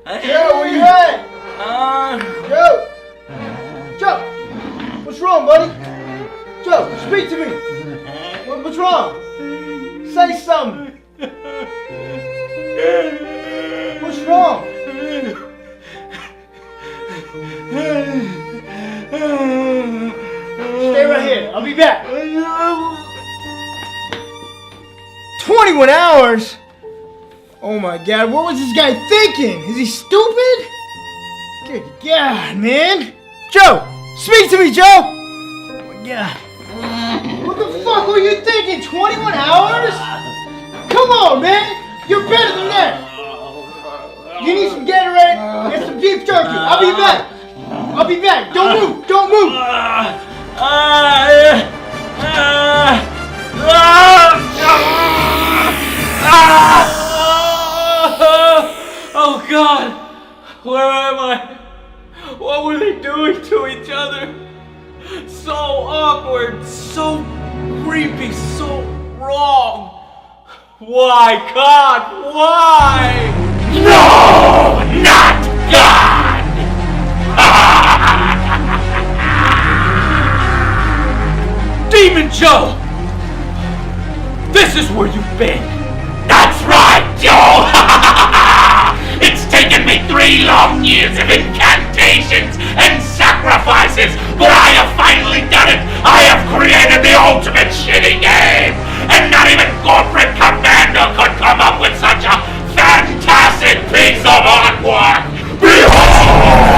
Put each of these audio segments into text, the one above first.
Joe, where you at? Joe! Joe! What's wrong, buddy? Joe, speak to me! What's wrong? Say something! What's wrong? Stay right here, I'll be back. 21 hours? Oh my God, what was this guy thinking? Is he stupid? Good God, man. Joe, speak to me, Joe. Oh my God. What the fuck were you thinking? 21 hours? Come on, man. You're better than that. You need some Gatorade and some beef jerky. I'll be back. I'll be back. Don't move. Don't move. Oh God, where am I? What were they doing to each other? So awkward, so creepy, so wrong. Why, God, why? No, not God! Demon Joe! This is where you've been. That's right, Joe! It's taken me 3 long years of incantations and sacrifices, but I have finally done it! I have created the ultimate shitty game! And not even corporate commander could come up with such a fantastic piece of artwork! Behold!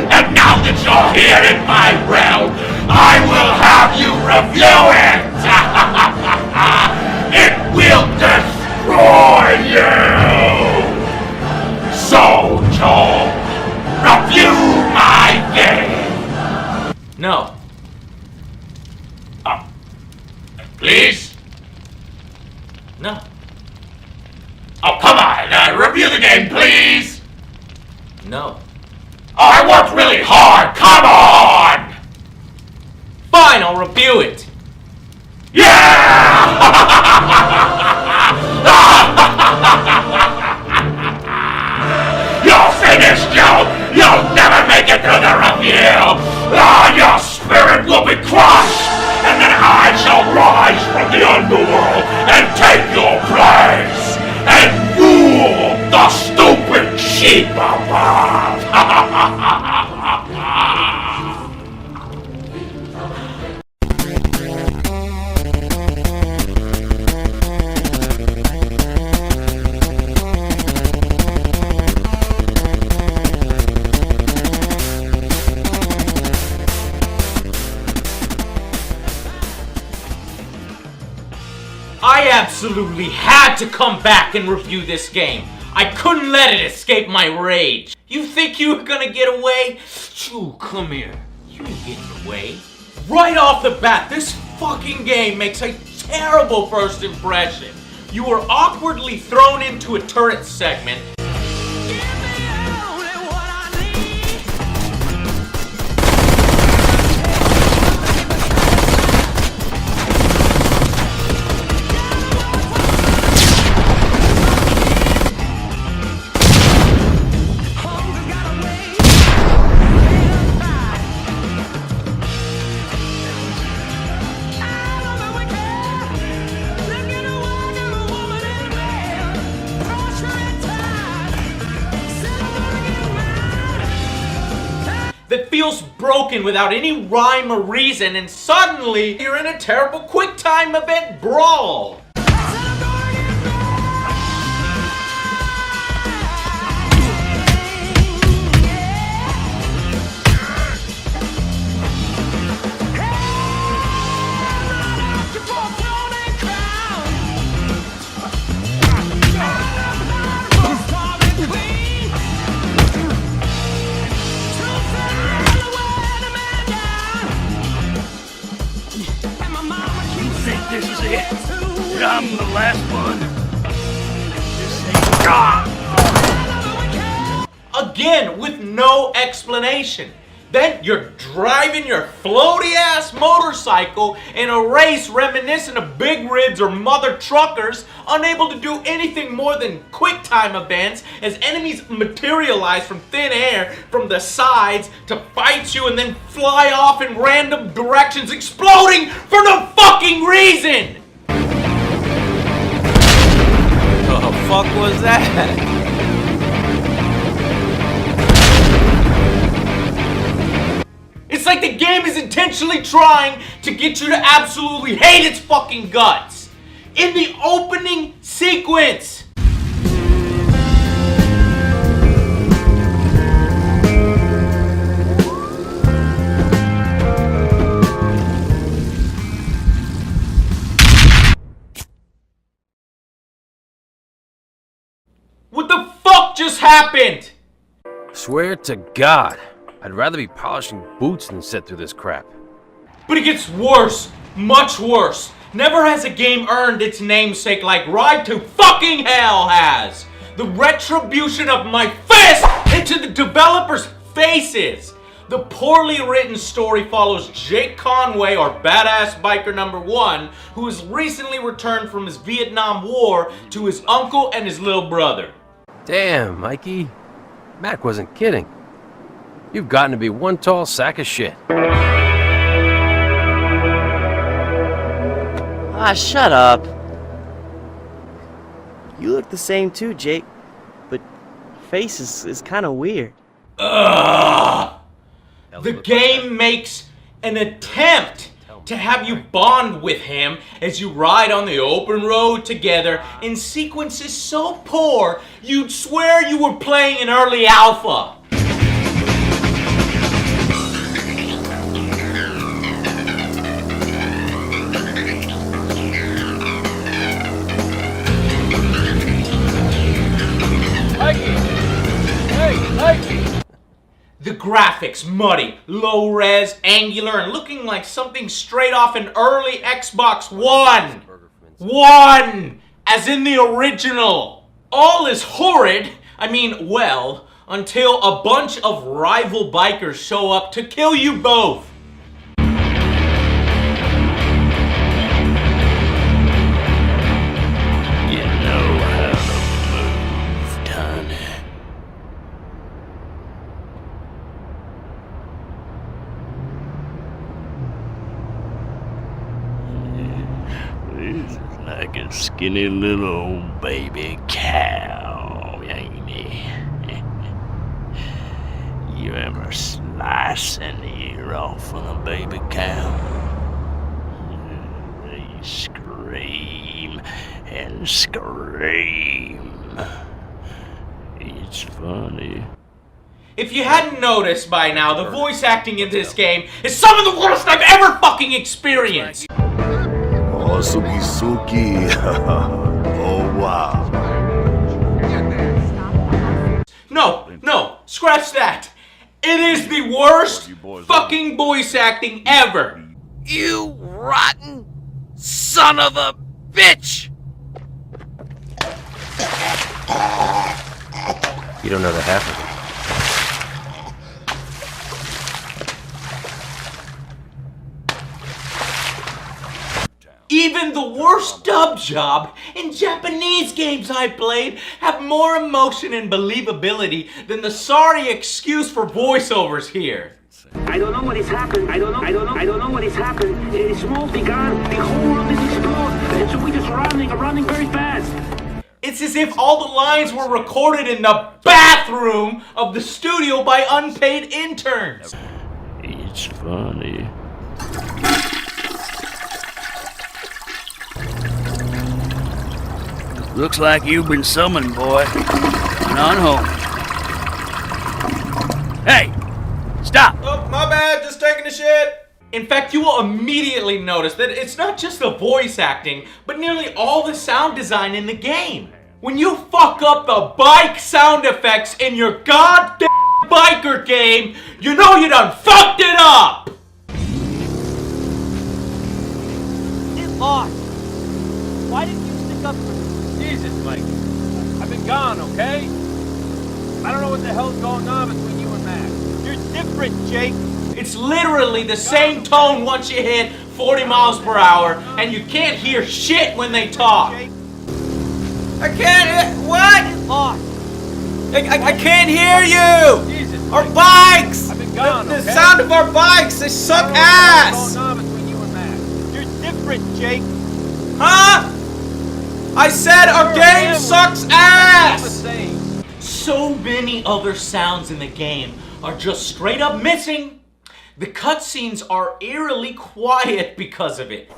And now that you're here in my realm, I will have you review it! It will destroy you! So, Joe, review my game! No. Please? No. Oh, come on! Review the game, please! No. Oh, I worked really hard! Come on! Fine, I'll review it. Yeah! You're finished, Joe! You'll never make it through the review! Your spirit will be crushed! And then I shall rise from the underworld and take your place! And rule the stupid sheep above! I absolutely had to come back and review this game. I couldn't let it escape my rage. You think you were gonna get away? Shoo, come here. You ain't getting away. Right off the bat, this fucking game makes a terrible first impression. You were awkwardly thrown into a turret segment. That feels broken without any rhyme or reason, and suddenly you're in a terrible quick time event brawl. This is it. I'm the last one. Again, with no explanation. Then you're driving your floaty-ass motorcycle in a race reminiscent of big rigs or mother truckers, unable to do anything more than quick time events as enemies materialize from thin air from the sides to fight you and then fly off in random directions, exploding for no fucking reason! What the fuck was that? It's like the game is intentionally trying to get you to absolutely hate its fucking guts. In the opening sequence. What the fuck just happened? Swear to God, I'd rather be polishing boots than sit through this crap. But it gets worse, much worse. Never has a game earned its namesake like Ride to fucking Hell has. The retribution of my fist into the developers' faces. The poorly written story follows Jake Conway, or badass biker number 1, who has recently returned from his Vietnam War to his uncle and his little brother. Damn, Mikey. Mac wasn't kidding. You've gotten to be one tall sack of shit. Ah, shut up. You look the same too, Jake. But face is kind of weird. Ugh! The game makes an attempt to have you bond with him as you ride on the open road together in sequences so poor you'd swear you were playing an early alpha. The graphics muddy, low res, angular, and looking like something straight off an early Xbox One. One! As in the original. All is horrid, well, until a bunch of rival bikers show up to kill you both. You know how to move, Tony. This is like a skinny little old baby cow, ain't it? You ever slice an ear off of a baby cow? They scream and scream. It's funny. If you hadn't noticed by now, the voice acting in this game is some of the worst I've ever fucking experienced. Oh, Suki Suki. Oh, wow. No, scratch that. It is the worst fucking voice acting ever. You rotten son of a bitch! You don't know the half of it. Even the worst dub job in Japanese games I played have more emotion and believability than the sorry excuse for voiceovers here. I don't know what has happened. I don't know what has happened. It is smoke begun. The whole world is exploded. And so we just running very fast. It's as if all the lines were recorded in the bathroom of the studio by unpaid interns. It's funny. Looks like you've been summoned, boy. And on home. Hey! Stop! Oh, my bad, just taking a shit. In fact, you will immediately notice that it's not just the voice acting, but nearly all the sound design in the game. When you fuck up the bike sound effects in your goddamn biker game, you know you done fucked it up! Get lost! Why didn't you stick up for me? Jesus, Mike. I've been gone, okay? I don't know what the hell's going on between you and Mac. You're different. different, Jake. It's literally the same tone once you hit 40 miles per hour, and you can't hear shit when they talk. Jake, I can't what? get lost. I can't hear you! Jesus. Our bikes! I've been gone, The okay? sound of our bikes, they suck ass! Between you and Matt. You're different, Jake. Huh? I said our game sucks The ass! same. So many other sounds in the game are just straight up missing. The cutscenes are eerily quiet because of it.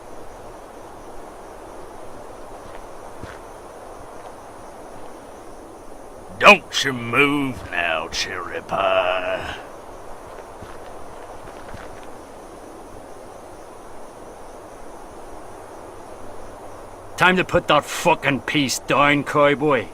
Don't you move now, cherry pie. Time to put that fucking piece down, cowboy.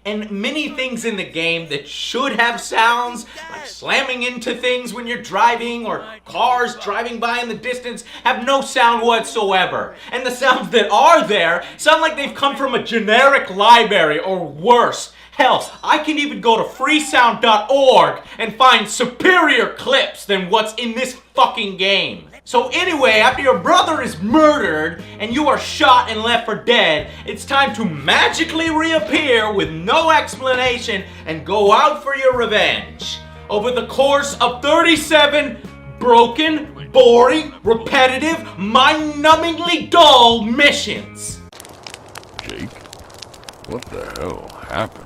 And many things in the game that should have sounds, like slamming into things when you're driving or cars driving by in the distance, have no sound whatsoever. And the sounds that are there sound like they've come from a generic library or worse. Hell, I can even go to freesound.org and find superior clips than what's in this fucking game. So anyway, after your brother is murdered and you are shot and left for dead, it's time to magically reappear with no explanation and go out for your revenge. Over the course of 37 broken, boring, repetitive, mind-numbingly dull missions. Jake, what the hell happened?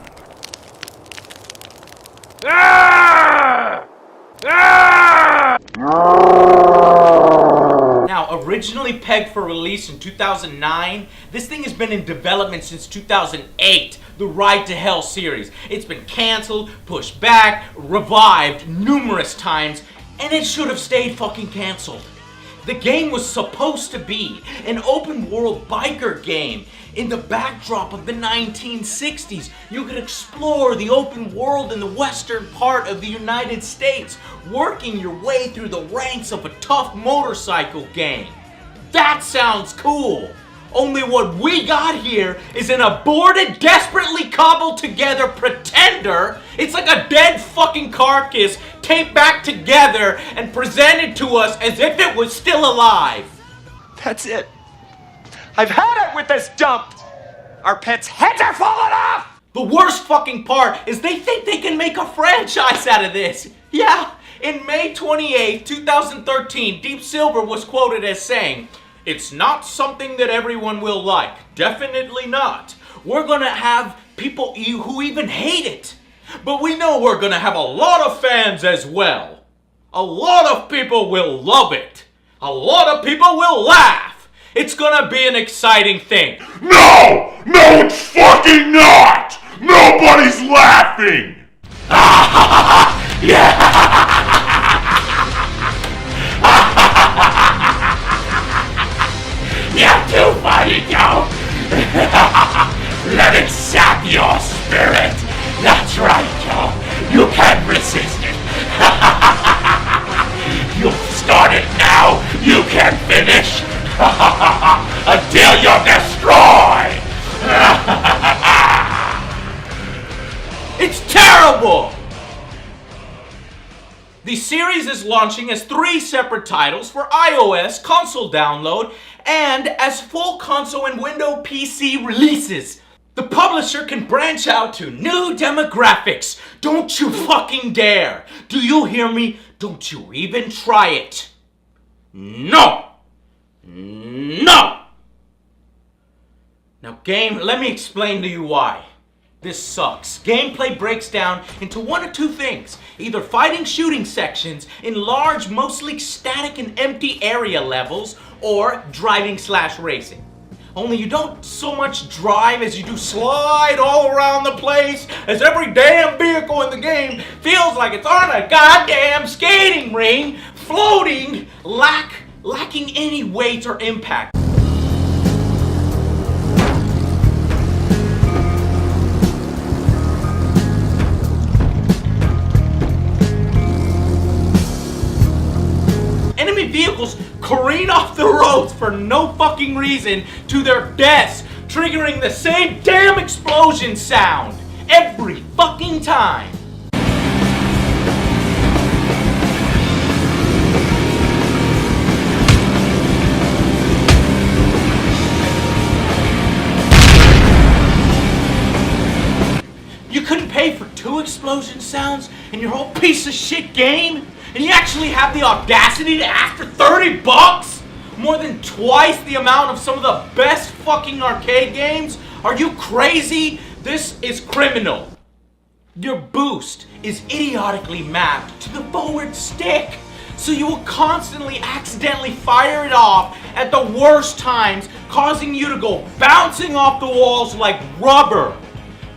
Now, originally pegged for release in 2009, this thing has been in development since 2008, the Ride to Hell series. It's been canceled, pushed back, revived numerous times, and it should have stayed fucking canceled. The game was supposed to be an open-world biker game. In the backdrop of the 1960s, you could explore the open world in the western part of the United States, working your way through the ranks of a tough motorcycle gang. That sounds cool! Only what we got here is an aborted, desperately cobbled together pretender. It's like a dead fucking carcass taped back together and presented to us as if it was still alive. That's it. I've had it with this dump. Our pets' heads are falling off. The worst fucking part is they think they can make a franchise out of this. Yeah, in May 28, 2013, Deep Silver was quoted as saying, "It's not something that everyone will like. Definitely not. We're gonna have people who even hate it. But we know we're gonna have a lot of fans as well. A lot of people will love it. A lot of people will laugh. It's gonna be an exciting thing." No! No, it's fucking not! Nobody's laughing! You're too funny, Joe! Let it sap your spirit! That's right, Joe! You can't resist it! You've started now! You can't finish! Until you're destroyed! It's terrible! The series is launching as 3 separate titles for iOS console download and as full console and Windows PC releases. The publisher can branch out to new demographics. Don't you fucking dare! Do you hear me? Don't you even try it. No! No! Now game, let me explain to you why. This sucks. Gameplay breaks down into one of two things. Either fighting shooting sections in large, mostly static and empty area levels, or driving/racing. Only you don't so much drive as you do slide all around the place, as every damn vehicle in the game feels like it's on a goddamn skating ring, floating, lacking any weight or impact. Enemy vehicles careen off the roads for no fucking reason to their deaths, triggering the same damn explosion sound every fucking time. explosion sounds in your whole piece of shit game? And you actually have the audacity to ask for $30? More than twice the amount of some of the best fucking arcade games? Are you crazy? This is criminal. Your boost is idiotically mapped to the forward stick, so you will constantly accidentally fire it off at the worst times, causing you to go bouncing off the walls like rubber.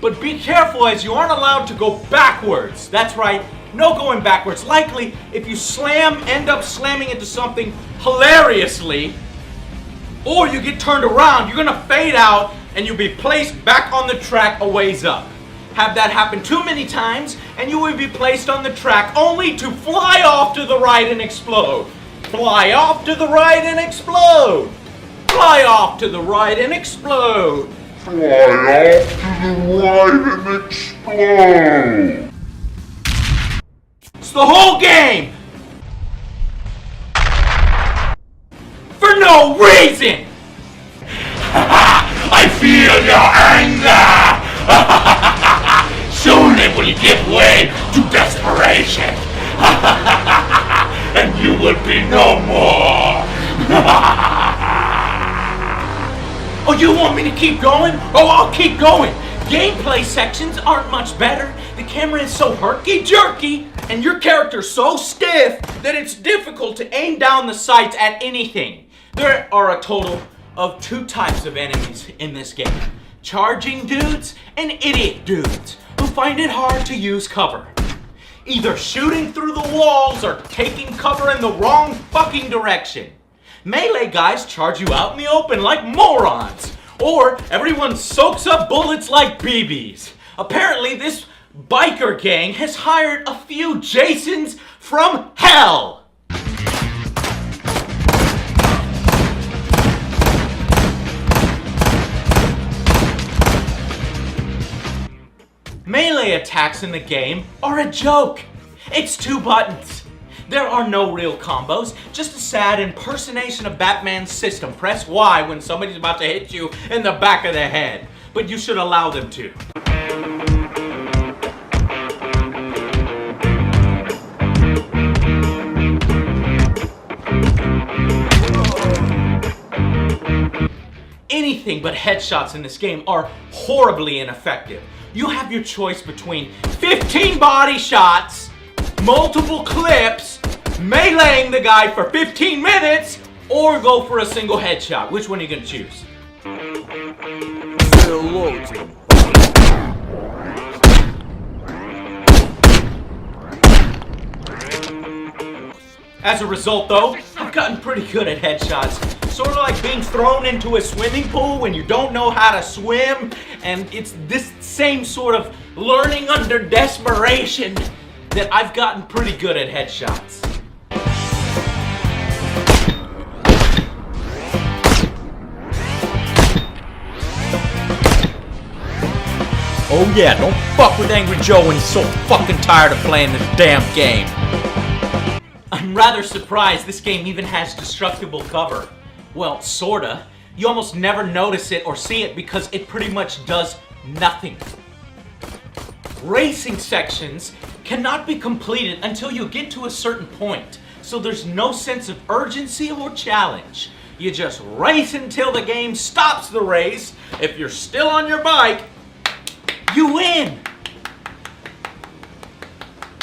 But be careful, as you aren't allowed to go backwards. That's right, no going backwards. Likely, if you end up slamming into something hilariously, or you get turned around, you're gonna fade out and you'll be placed back on the track a ways up. Have that happen too many times, and you will be placed on the track only to fly off to the right and explode. Fly off to the right and explode. Fly off to the right and explode. Fly off to the right and explode. It's the whole game! For no reason! I feel your anger! Soon it will give way to desperation! And you will be no more! Oh, you want me to keep going? Oh, I'll keep going! Gameplay sections aren't much better. The camera is so herky-jerky, and your character's so stiff that it's difficult to aim down the sights at anything. There are a total of 2 types of enemies in this game. Charging dudes and idiot dudes who find it hard to use cover. Either shooting through the walls or taking cover in the wrong fucking direction. Melee guys charge you out in the open like morons. Or everyone soaks up bullets like BBs. Apparently this biker gang has hired a few Jasons from hell. Melee attacks in the game are a joke. It's 2 buttons. There are no real combos, just a sad impersonation of Batman's system. Press Y when somebody's about to hit you in the back of the head, but you should allow them to. Anything but headshots in this game are horribly ineffective. You have your choice between 15 body shots, multiple clips, meleeing the guy for 15 minutes, or go for a single headshot. Which one are you gonna choose? As a result though, I've gotten pretty good at headshots. Sort of like being thrown into a swimming pool when you don't know how to swim, and it's this same sort of learning under desperation that I've gotten pretty good at headshots. Oh yeah, don't fuck with Angry Joe when he's so fucking tired of playing this damn game. I'm rather surprised this game even has destructible cover. Well, sorta. You almost never notice it or see it because it pretty much does nothing. Racing sections cannot be completed until you get to a certain point, so there's no sense of urgency or challenge. You just race until the game stops the race. If you're still on your bike, you win.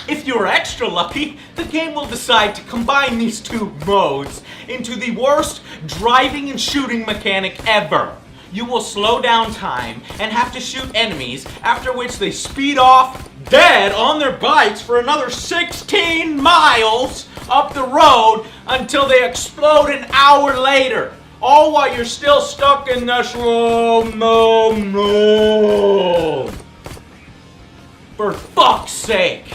If you're extra lucky, the game will decide to combine these 2 modes into the worst driving and shooting mechanic ever. You will slow down time and have to shoot enemies, after which they speed off dead on their bikes for another 16 miles up the road until they explode an hour later. All while you're still stuck in the slow-mo mode. For fuck's sake.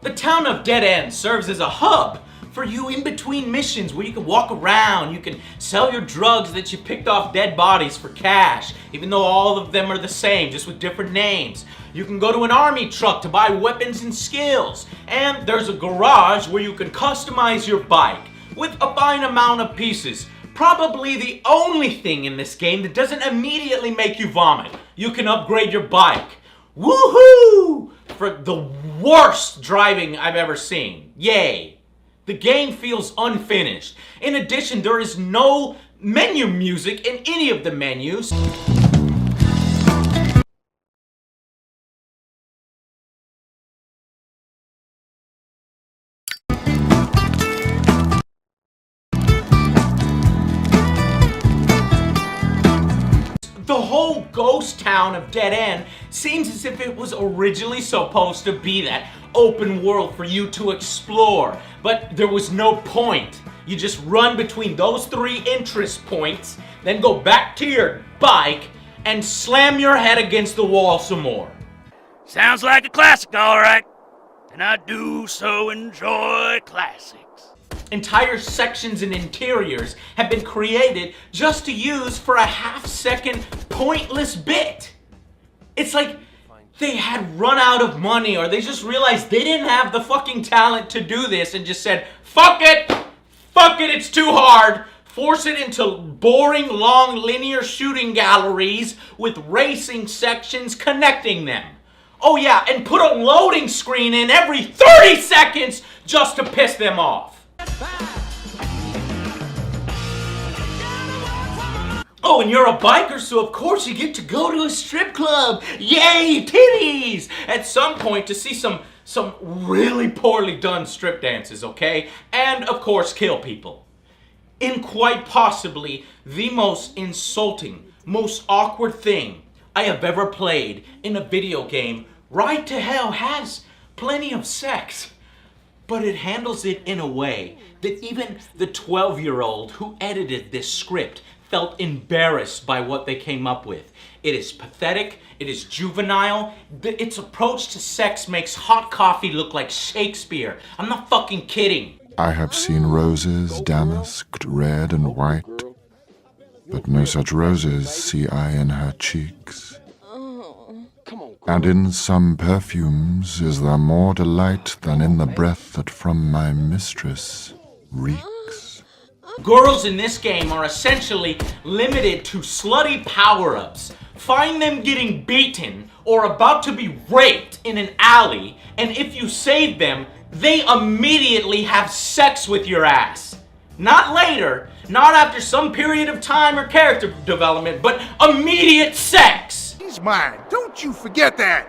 The town of Dead End serves as a hub for you in between missions where you can walk around, you can sell your drugs that you picked off dead bodies for cash, even though all of them are the same, just with different names. You can go to an army truck to buy weapons and skills. And there's a garage where you can customize your bike with a fine amount of pieces. Probably the only thing in this game that doesn't immediately make you vomit. You can upgrade your bike. Woohoo! For the worst driving I've ever seen. Yay! The game feels unfinished. In addition, there is no menu music in any of the menus. The whole ghost town of Dead End seems as if it was originally supposed to be that open world for you to explore, but there was no point. You just run between those 3 interest points, then go back to your bike and slam your head against the wall some more. Sounds like a classic, all right. And I do so enjoy classics. Entire sections and interiors have been created just to use for a half-second pointless bit. It's like they had run out of money, or they just realized they didn't have the fucking talent to do this and just said, fuck it, it's too hard. Force it into boring, long, linear shooting galleries with racing sections connecting them. Oh yeah, and put a loading screen in every 30 seconds just to piss them off. Oh, and you're a biker, so of course you get to go to a strip club. Yay, titties! At some point to see some really poorly done strip dances, okay? And of course kill people. In quite possibly the most insulting, most awkward thing I have ever played in a video game, Ride to Hell has plenty of sex. But it handles it in a way that even the 12-year-old who edited this script felt embarrassed by what they came up with. It is pathetic, it is juvenile, its approach to sex makes hot coffee look like Shakespeare. I'm not fucking kidding. I have seen roses damasked red and white, but no such roses see I in her cheeks. And in some perfumes is there more delight than in the breath that from my mistress reeks. Girls in this game are essentially limited to slutty power-ups. Find them getting beaten or about to be raped in an alley, and if you save them, they immediately have sex with your ass. Not later, not after some period of time or character development, but immediate sex. He's mine. Don't you forget that.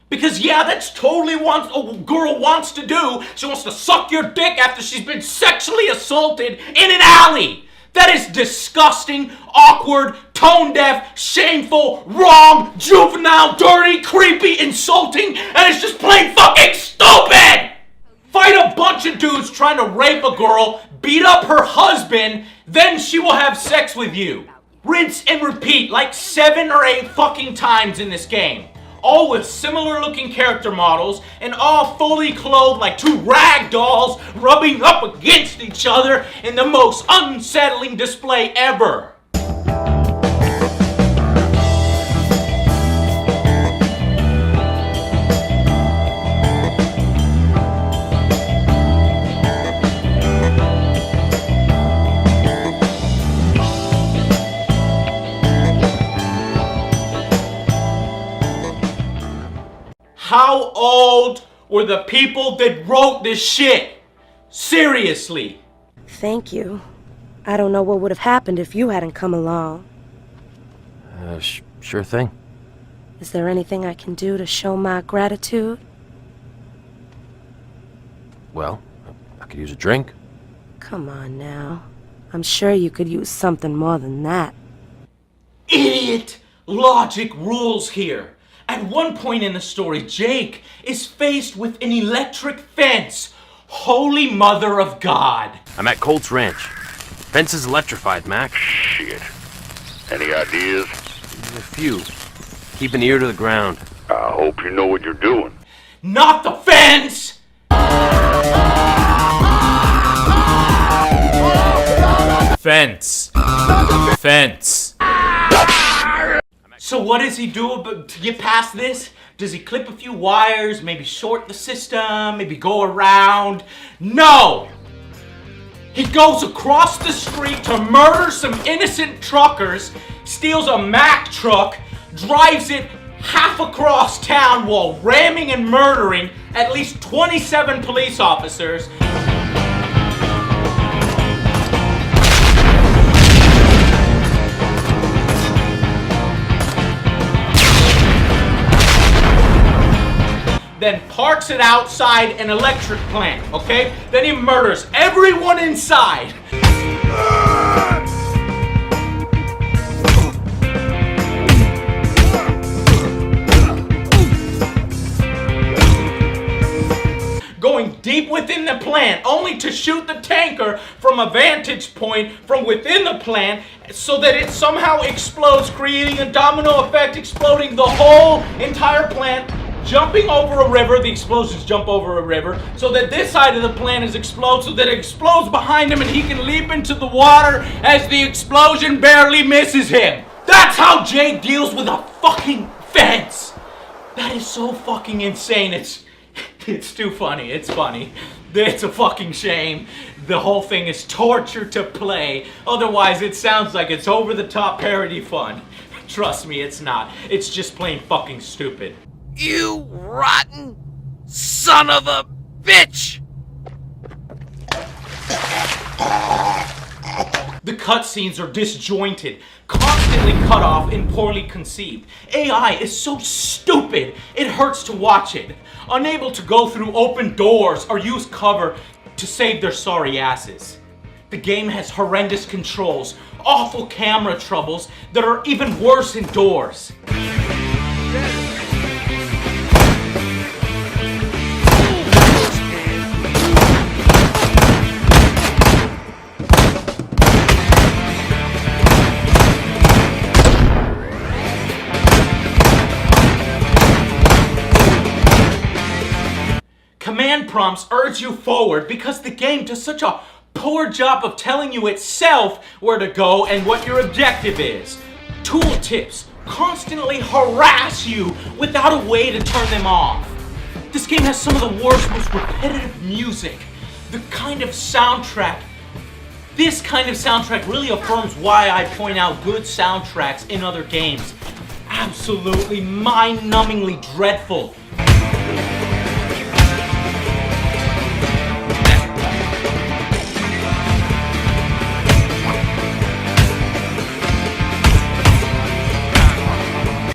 Because yeah, that's totally what a girl wants to do. She wants to suck your dick after she's been sexually assaulted in an alley. That is disgusting, awkward, tone-deaf, shameful, wrong, juvenile, dirty, creepy, insulting, and it's just plain fucking stupid! Fight a bunch of dudes trying to rape a girl, beat up her husband, then she will have sex with you. Rinse and repeat like 7 or 8 fucking times in this game. All with similar looking character models, and all fully clothed like 2 rag dolls rubbing up against each other in the most unsettling display ever. How old were the people that wrote this shit? Seriously. Thank you. I don't know what would have happened if you hadn't come along. Sure thing. Is there anything I can do to show my gratitude? Well, I could use a drink. Come on now. I'm sure you could use something more than that. Idiot! Logic rules here. At one point in the story, Jake is faced with an electric fence. Holy Mother of God. I'm at Colt's Ranch. Fence is electrified, Mac. Shit. Any ideas? A few. Keep an ear to the ground. I hope you know what you're doing. Not the fence! Fence. Fence. So what does he do to get past this? Does he clip a few wires, maybe short the system, maybe go around? No! He goes across the street to murder some innocent truckers, steals a Mack truck, drives it half across town while ramming and murdering at least 27 police officers. Then parks it outside an electric plant, okay? Then he murders everyone inside. Going deep within the plant, only to shoot the tanker from a vantage point from within the plant so that it somehow explodes, creating a domino effect, exploding the whole entire plant. Jumping over a river, the explosions jump over a river, so that this side of the plant is explode, so that it explodes behind him and he can leap into the water as the explosion barely misses him. That's how Jay deals with a fucking fence. That is so fucking insane. It's too funny. It's funny. It's a fucking shame. The whole thing is torture to play. Otherwise, it sounds like it's over-the-top parody fun. Trust me, it's not. It's just plain fucking stupid. You rotten son of a bitch! The cutscenes are disjointed, constantly cut off and poorly conceived. AI is so stupid, it hurts to watch it. Unable to go through open doors or use cover to save their sorry asses. The game has horrendous controls, awful camera troubles that are even worse indoors. Command prompts urge you forward because the game does such a poor job of telling you itself where to go and what your objective is. Tooltips constantly harass you without a way to turn them off. This game has some of the worst, most repetitive music. This kind of soundtrack really affirms why I point out good soundtracks in other games. Absolutely mind-numbingly dreadful.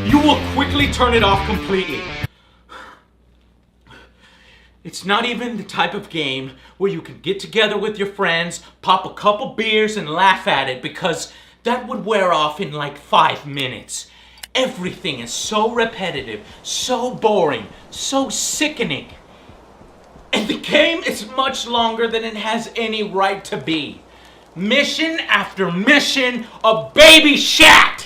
You will quickly turn it off completely. It's not even the type of game where you can get together with your friends, pop a couple beers and laugh at it, because that would wear off in like 5 minutes. Everything is so repetitive, so boring, so sickening. And the game is much longer than it has any right to be. Mission after mission of baby shat!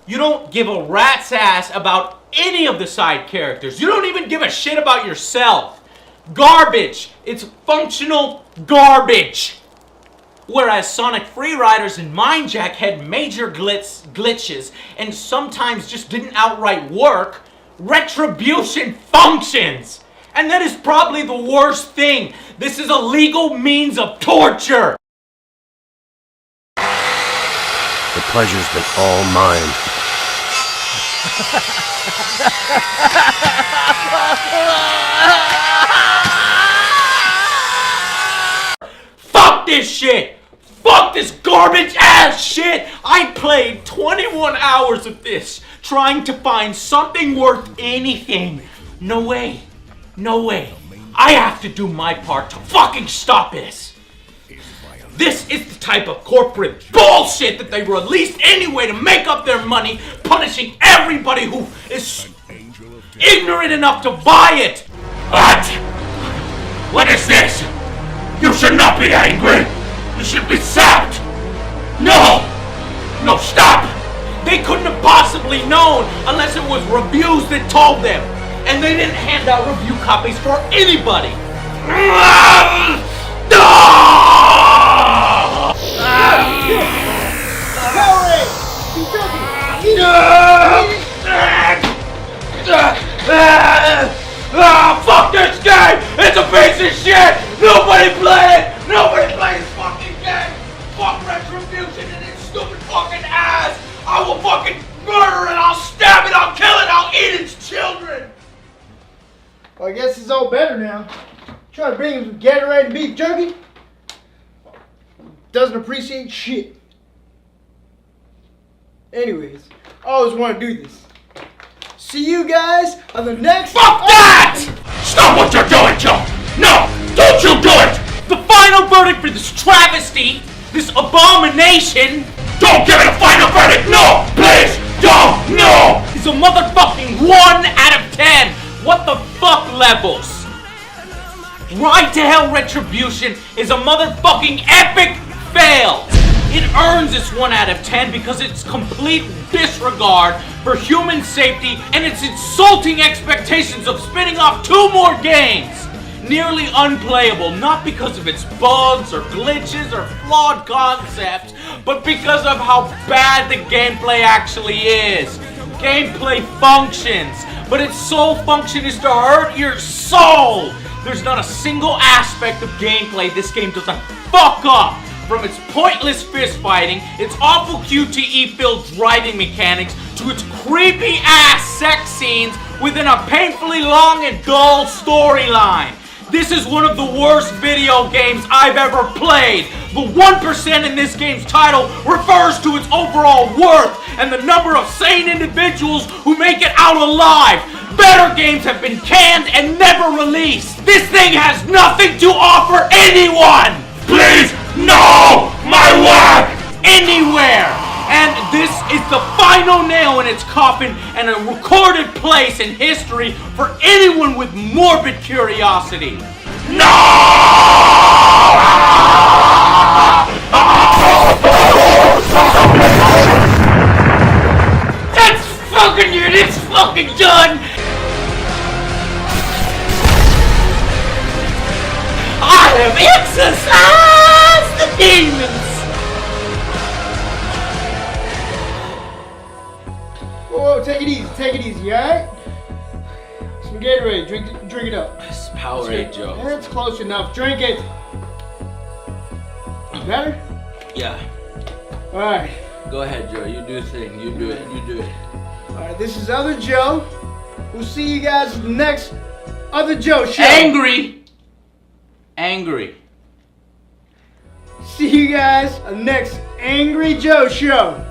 You don't give a rat's ass about any of the side characters. You don't even give a shit about yourself. Garbage. It's functional garbage. Whereas Sonic Freeriders and Mindjack had major glitches and sometimes just didn't outright work, Retribution functions. And that is probably the worst thing. This is a legal means of torture. The pleasure's been all mine. Fuck this shit! Fuck this garbage ass shit! I played 21 hours of this, trying to find something worth anything. No way. No way. I have to do my part to fucking stop this. This is the type of corporate bullshit that they release anyway to make up their money, punishing everybody who is ignorant enough to buy it. What? What is this? You should not be angry. You should be sacked. No! No, stop! They couldn't have possibly known unless it was reviews that told them. And they didn't hand out review copies for anybody. Fuck this game! It's a piece of shit! Nobody play it! Nobody plays this fucking game! Fuck Retribution and its stupid fucking ass! I will fucking murder it! I'll stab it! I'll kill it! I'll eat its children! Well, I guess it's all better now. Try to bring him some Gatorade and beef jerky. Doesn't appreciate shit. Anyways, I always want to do this. See you guys on the next... Fuck that! Stop what you're doing, Joe! No! Don't you do it! The final verdict for this travesty, this abomination... Don't give it a final verdict! No! Please! Don't! No! Is a motherfucking 1 out of 10! What the fuck levels? Ride to Hell Retribution is a motherfucking epic fail! It earns its 1 out of 10 because it's complete disregard for human safety and its insulting expectations of spinning off 2 more games! Nearly unplayable, not because of its bugs or glitches or flawed concepts, but because of how bad the gameplay actually is. Gameplay functions, but its sole function is to hurt your soul! There's not a single aspect of gameplay this game doesn't fuck up! From its pointless fist fighting, its awful QTE-filled driving mechanics, to its creepy-ass sex scenes within a painfully long and dull storyline. This is one of the worst video games I've ever played. The 1% in this game's title refers to its overall worth and the number of sane individuals who make it out alive. Better games have been canned and never released. This thing has nothing to offer anyone! Please, no! My work! Anywhere! And this is the final nail in its coffin and a recorded place in history for anyone with morbid curiosity. No! That's fucking it! It's fucking done! I have exorcised the demons! Whoa, take it easy, alright? Some Gatorade, drink it up. It's Powerade, Joe. That's close enough, drink it. Better? Yeah. Alright. Go ahead, Joe. You do the thing. You do it. Alright, this is Other Joe. We'll see you guys in the next Other Joe show. Angry. See you guys on the next AngryJoeShow.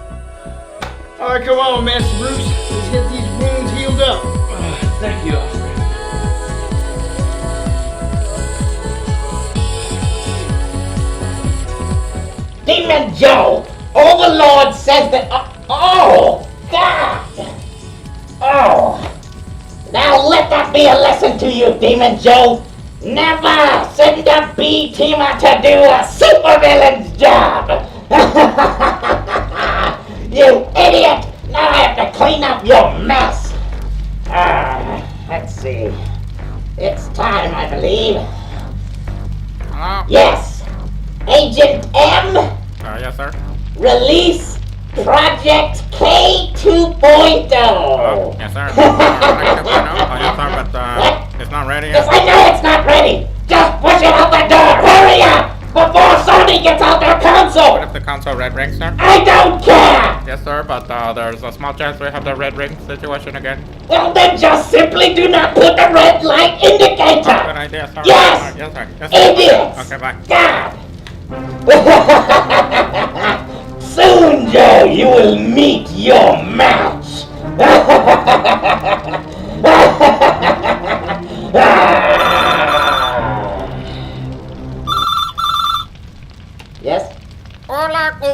Alright, come on, Master Bruce. Let's get these wounds healed up. Thank you, Alfred. Demon Joe, Overlord says that... oh, God! Oh. Now let that be a lesson to you, Demon Joe. Never send a B-teamer to do a supervillain's job! You idiot! Now I have to clean up your mess! Let's see. It's time, I believe. Hello? Yes! Agent M? Yes, sir? Release Project K 2.0! Yes, sir. Yes, sir, but it's not ready yet. Yes, I know it's not ready! Just push it out the door! Hurry up! Before Sony gets out their console! What if the console red rings, sir? I don't care! Yes, sir, but there's a small chance we have the red ring situation again. Well, then just simply do not put the red light indicator! Good idea, sir. Yes! Yes, sir. Yes, sir. Idiots! Okay, bye. God! Soon, Joe, you will meet your match!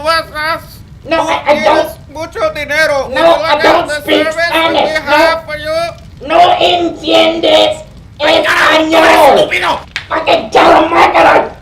vas No, I don't. Mucho dinero. No, I don't speak Spanish. No entiendes español. Fucking tell him, Michael.